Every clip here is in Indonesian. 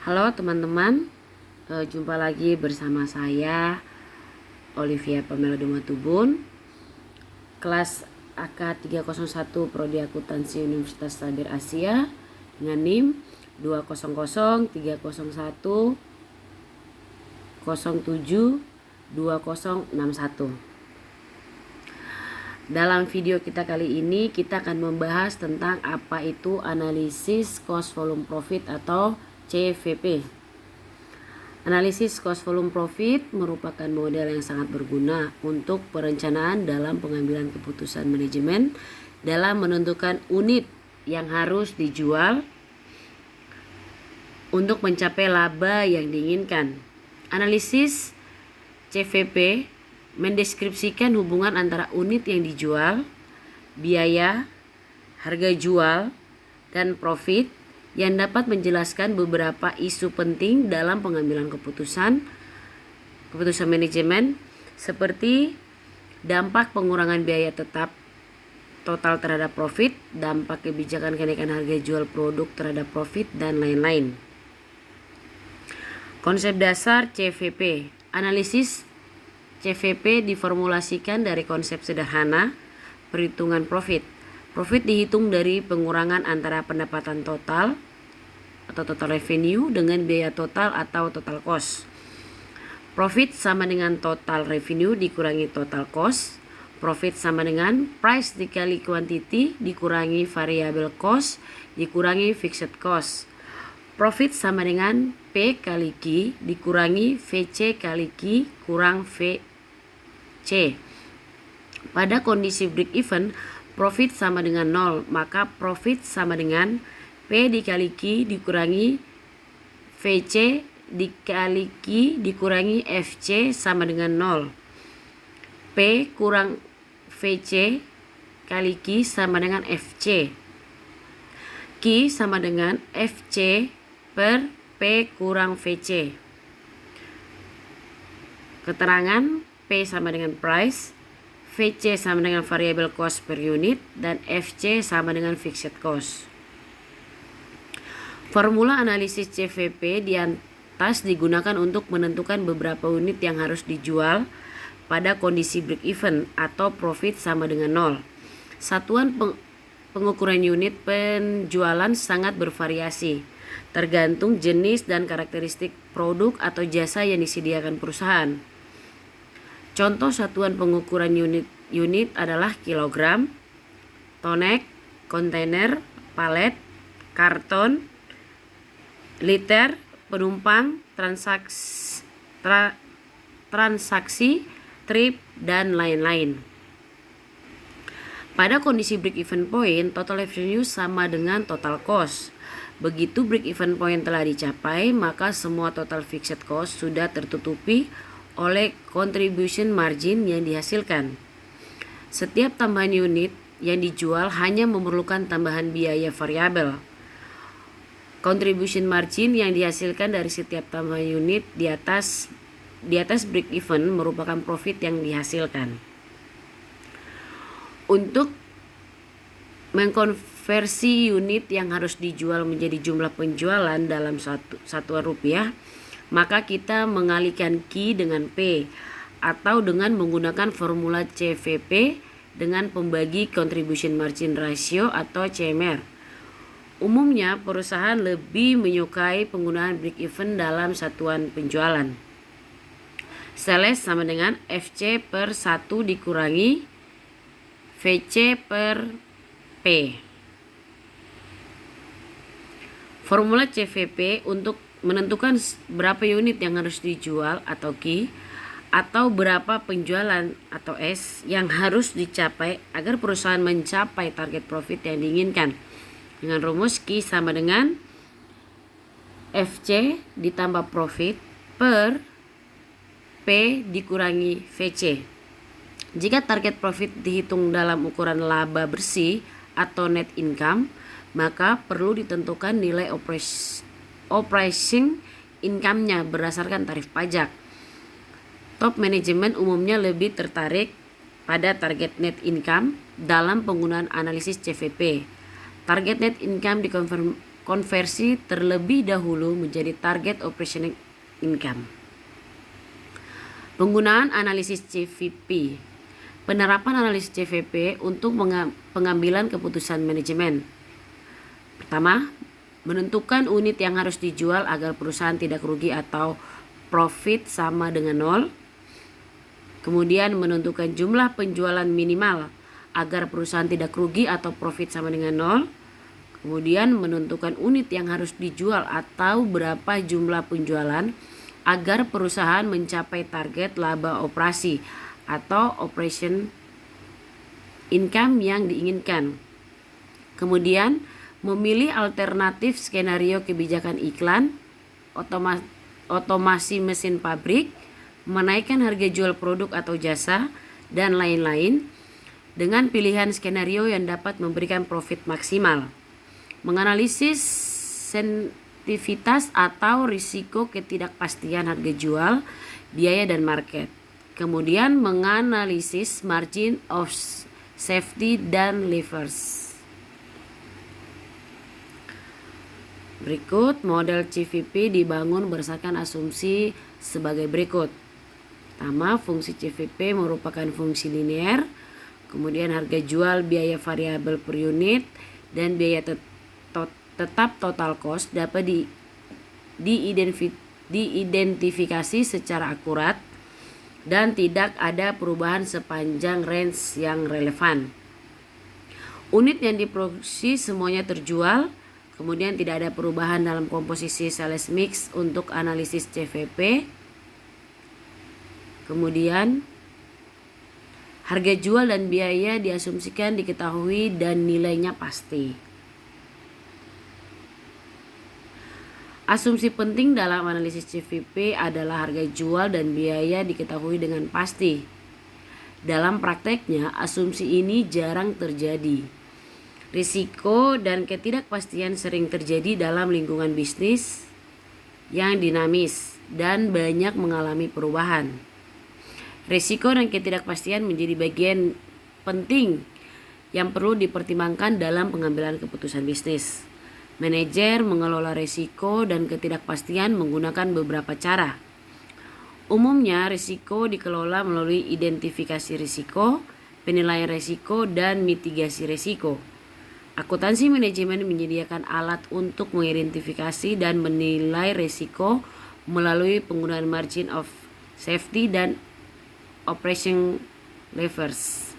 Halo teman-teman, jumpa lagi bersama saya Olivia Pamela Dumatubun, kelas AK 301 Prodi Akuntansi Universitas Tabir Asia dengan NIM 2003031072061. Dalam video kita kali ini kita akan membahas tentang apa itu analisis cost volume profit atau CVP. Analisis cost volume profit merupakan model yang sangat berguna untuk perencanaan dalam pengambilan keputusan manajemen dalam menentukan unit yang harus dijual untuk mencapai laba yang diinginkan. Analisis CVP mendeskripsikan hubungan antara unit yang dijual, biaya, harga jual, dan profit yang dapat menjelaskan beberapa isu penting dalam pengambilan keputusan manajemen seperti dampak pengurangan biaya tetap total terhadap profit, dampak kebijakan kenaikan harga jual produk terhadap profit, dan lain-lain. Konsep dasar CVP. Analisis CVP diformulasikan dari konsep sederhana perhitungan profit. Profit dihitung dari pengurangan antara pendapatan total atau total revenue dengan biaya total atau total cost. Profit sama dengan total revenue dikurangi total cost. Profit sama dengan price dikali quantity dikurangi variable cost dikurangi fixed cost. Profit sama dengan P kali Q dikurangi VC kali Q kurang VC. Pada kondisi break even, profit sama dengan 0, maka profit sama dengan P dikali Q dikurangi VC dikali Q dikurangi FC sama dengan 0. P kurang VC kali Q sama dengan FC. Q sama dengan FC per P kurang VC. Keterangan P sama dengan price, VC sama dengan variable cost per unit, dan FC sama dengan fixed cost. Formula analisis CVP di atas digunakan untuk menentukan beberapa unit yang harus dijual pada kondisi break even atau profit sama dengan 0. Satuan pengukuran unit penjualan sangat bervariasi, tergantung jenis dan karakteristik produk atau jasa yang disediakan perusahaan. Contoh satuan pengukuran unit adalah kilogram, tonek, kontainer, palet, karton, liter, penumpang, transaksi, trip, dan lain-lain. Pada kondisi break even point, total revenue sama dengan total cost. Begitu break even point telah dicapai, maka semua total fixed cost sudah tertutupi oleh contribution margin yang dihasilkan. Setiap tambahan unit yang dijual hanya memerlukan tambahan biaya variabel. Contribution margin yang dihasilkan dari setiap tambahan unit di atas break even merupakan profit yang dihasilkan. Untuk mengkonversi unit yang harus dijual menjadi jumlah penjualan dalam satuan rupiah, maka kita mengalihkan Q dengan P atau dengan menggunakan formula CVP dengan pembagi contribution margin ratio atau CMR. Umumnya perusahaan lebih menyukai penggunaan break even dalam satuan penjualan. Sales sama dengan FC per 1 dikurangi VC per P. Formula CVP untuk menentukan berapa unit yang harus dijual atau Q atau berapa penjualan atau S yang harus dicapai agar perusahaan mencapai target profit yang diinginkan. Dengan rumus Q sama dengan FC ditambah profit per P dikurangi VC. Jika target profit dihitung dalam ukuran laba bersih atau net income, maka perlu ditentukan nilai operating income-nya berdasarkan tarif pajak. Top manajemen umumnya lebih tertarik pada target net income dalam penggunaan analisis CVP. Target net income konversi terlebih dahulu menjadi target operating income. Penggunaan analisis CVP. Penerapan analisis CVP untuk pengambilan keputusan manajemen. Pertama, menentukan unit yang harus dijual agar perusahaan tidak rugi atau profit sama dengan nol. Kemudian menentukan jumlah penjualan minimal agar perusahaan tidak rugi atau profit sama dengan nol. Kemudian menentukan unit yang harus dijual atau berapa jumlah penjualan agar perusahaan mencapai target laba operasi atau operation income yang diinginkan. Kemudian memilih alternatif skenario kebijakan iklan, otomasi mesin pabrik, menaikkan harga jual produk atau jasa, dan lain-lain dengan pilihan skenario yang dapat memberikan profit maksimal. Menganalisis sensitivitas atau risiko ketidakpastian harga jual, biaya, dan market. Kemudian menganalisis margin of safety dan levers. Berikut model CVP dibangun berdasarkan asumsi sebagai berikut. Pertama, fungsi CVP merupakan fungsi linear. Kemudian harga jual, biaya variabel per unit, dan biaya tetap total cost dapat diidentifikasi secara akurat dan tidak ada perubahan sepanjang range yang relevan. Unit yang diproduksi semuanya terjual, kemudian tidak ada perubahan dalam komposisi sales mix untuk analisis CVP. Kemudian harga jual dan biaya diasumsikan diketahui dan nilainya pasti. Asumsi penting dalam analisis CVP adalah harga jual dan biaya diketahui dengan pasti. Dalam prakteknya, asumsi ini jarang terjadi. Risiko dan ketidakpastian sering terjadi dalam lingkungan bisnis yang dinamis dan banyak mengalami perubahan. Risiko dan ketidakpastian menjadi bagian penting yang perlu dipertimbangkan dalam pengambilan keputusan bisnis. Manajer mengelola risiko dan ketidakpastian menggunakan beberapa cara. Umumnya, risiko dikelola melalui identifikasi risiko, penilaian risiko, dan mitigasi risiko. Akuntansi manajemen menyediakan alat untuk mengidentifikasi dan menilai risiko melalui penggunaan margin of safety dan operation levers.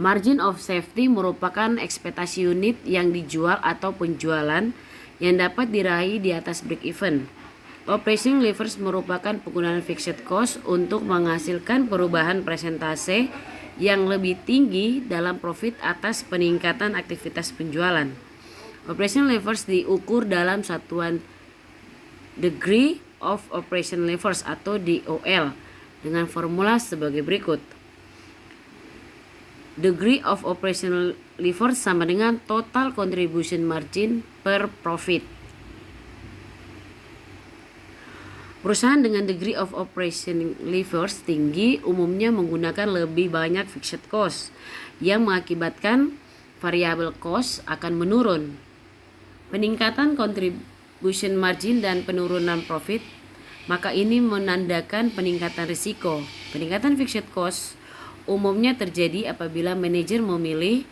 Margin of safety merupakan ekspektasi unit yang dijual atau penjualan yang dapat diraih di atas break even. Operation levers merupakan penggunaan fixed cost untuk menghasilkan perubahan persentase yang lebih tinggi dalam profit atas peningkatan aktivitas penjualan. Operation levers diukur dalam satuan degree of operation levers atau DOL dengan formula sebagai berikut. Degree of operational levers sama dengan total contribution margin per profit. Perusahaan dengan degree of operation levers tinggi umumnya menggunakan lebih banyak fixed cost yang mengakibatkan variable cost akan menurun. Peningkatan contribution margin dan penurunan profit, maka ini menandakan peningkatan risiko. Peningkatan fixed cost umumnya terjadi apabila manajer memilih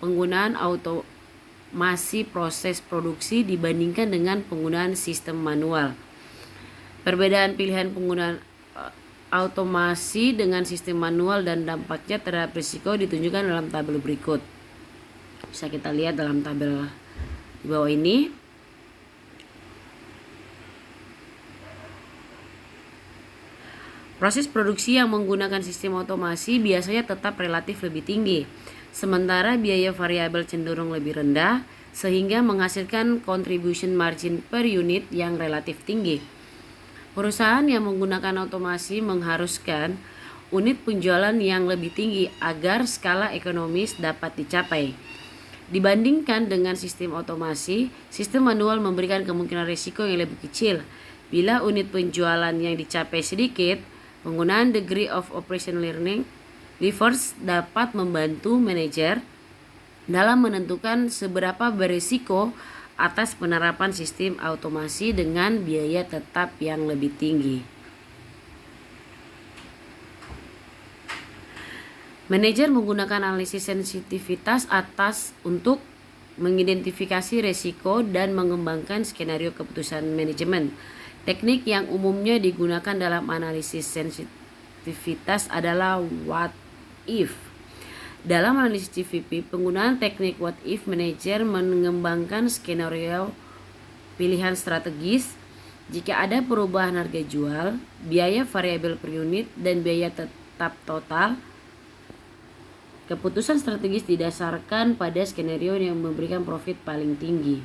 penggunaan otomasi proses produksi dibandingkan dengan penggunaan sistem manual. Perbedaan pilihan penggunaan otomasi dengan sistem manual dan dampaknya terhadap risiko ditunjukkan dalam tabel berikut. Bisa kita lihat dalam tabel di bawah ini. Proses produksi yang menggunakan sistem otomasi biasanya tetap relatif lebih tinggi, sementara biaya variabel cenderung lebih rendah, sehingga menghasilkan contribution margin per unit yang relatif tinggi. Perusahaan yang menggunakan otomasi mengharuskan unit penjualan yang lebih tinggi agar skala ekonomis dapat dicapai. Dibandingkan dengan sistem otomasi, sistem manual memberikan kemungkinan risiko yang lebih kecil. Bila unit penjualan yang dicapai sedikit, penggunaan degree of operation learning levers dapat membantu manajer dalam menentukan seberapa berisiko atas penerapan sistem automasi dengan biaya tetap yang lebih tinggi. Manajer menggunakan analisis sensitivitas untuk mengidentifikasi risiko dan mengembangkan skenario keputusan manajemen. Teknik yang umumnya digunakan dalam analisis sensitivitas adalah what if. Dalam analisis CVP, penggunaan teknik what if, manajer mengembangkan skenario pilihan strategis jika ada perubahan harga jual, biaya variabel per unit, dan biaya tetap total. Keputusan strategis didasarkan pada skenario yang memberikan profit paling tinggi.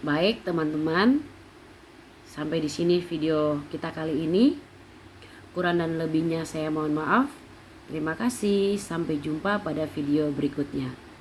Baik teman-teman, sampai di sini video kita kali ini. Kurang dan lebihnya saya mohon maaf. Terima kasih, sampai jumpa pada video berikutnya.